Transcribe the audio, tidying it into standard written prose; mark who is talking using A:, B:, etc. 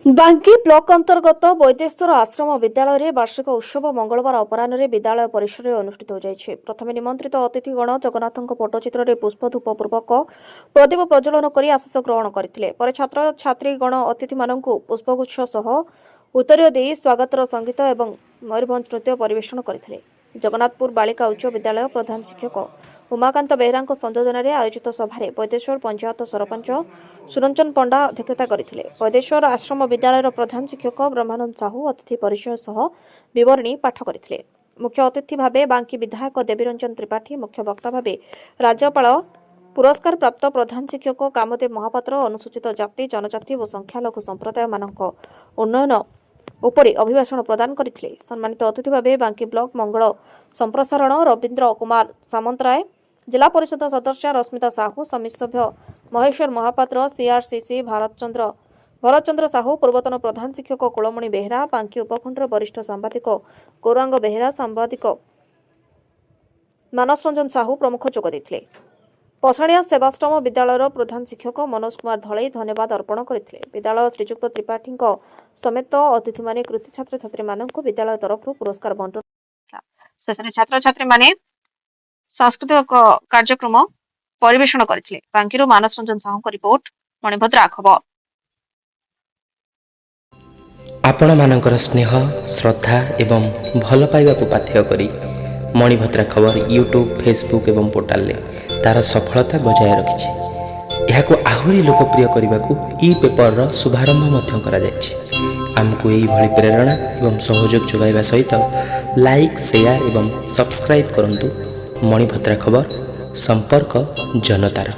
A: बांकी ब्लॉक अंतर्गत वैदेश्वर आश्रम विद्यालय रे वार्षिक उत्सव मंगलवार अपराह्न विद्यालय परिसर में अनुष्ठित हो जाइए। प्रथम निमंत्रित अतिथिगण जगन्नाथ पट्टचित्र में पुष्पधूप पूर्वक प्रदीप प्रज्वलन कर आशीष ग्रहण करते। छात्र छात्रीगण अतिथि मानक पुष्पगुच्छ सह उत्तर दे स्वागतर संगीत और मयूरभंज नृत्य परिवेषण करते। जगन्नाथपुर बालिका उच्च विद्यालय प्रधान शिक्षक उमाकांत बेहरा संयोजन में आयोजित सभारे वैदेश्वर पंचायत सरपंच सुरंजन पंडा अध्यक्षता करते। वैदेश्वर आश्रम विद्यालय प्रधान शिक्षक ब्रह्मानंद साहू अतिथि परिचय सह विवरणी पाठ करते। मुख्य अतिथि भाव बांकी विधायक देवीरंजन त्रिपाठी, मुख्य वक्ता भाव राज्यपाल पुरस्कार प्राप्त प्रधान शिक्षक कामदेव महापात्र अनुसूचित जाति जनजाति और संख्यालघु संप्रदाय मानक उन्नयन उपरि अभिभाषण प्रदान करथिले। सम्मानित अतिथि भाव बांकी ब्लॉक मंगल संप्रसारण रवींद्र कुमार सामंतराय, जिला परिषद सदस्य रश्मिता साहू, समिति सभ्य महेश्वर महापात्र, सीआरसीसी भरतचंद्र साहू, पूर्वतन प्रधान शिक्षक कुलमणि बेहरा, बांकी उपखंडर वरिष्ठ सांबादिक गौरांग बेहरा, सांबादिक मानस रंजन साहू प्रमुख जोग देथिले। पसाणिया सेवाश्रम विद्यालय प्रधान शिक्षक मनोज कुमार धलई धन्यवाद अर्पण करथिले। विद्यालय श्रीजुक्त त्रिपाठी समेत अतिथि माने कृति छात्र छात्री मानक विद्यालय तरफ पुरस्कार बंटन शेष छात्र छात्री माने सांस्कृतिक कार्यक्रम परिवेषण करथिले। बांकीरो मानस रंजन साहू को रिपोर्ट, मणिभद्र खबर।
B: आपण मानकर स्नेह श्रद्धा एवं भल पाइबा को पाथ्य करी मणिभद्रा खबर यूट्यूब फेसबुक एवं पोर्टाल ले तार सफलता बजाय रखिछि। एहाको आहुरी लोकप्रिय करने को ई पेपर रो शुभारंभ मध्य करा जायछि। आमको यही भली प्रेरणा एवं सहयोग जोगाइबा सहित लाइक शेयर एवं सब्सक्राइब करंतु। मणिभद्रा खबर संपर्क जनतार।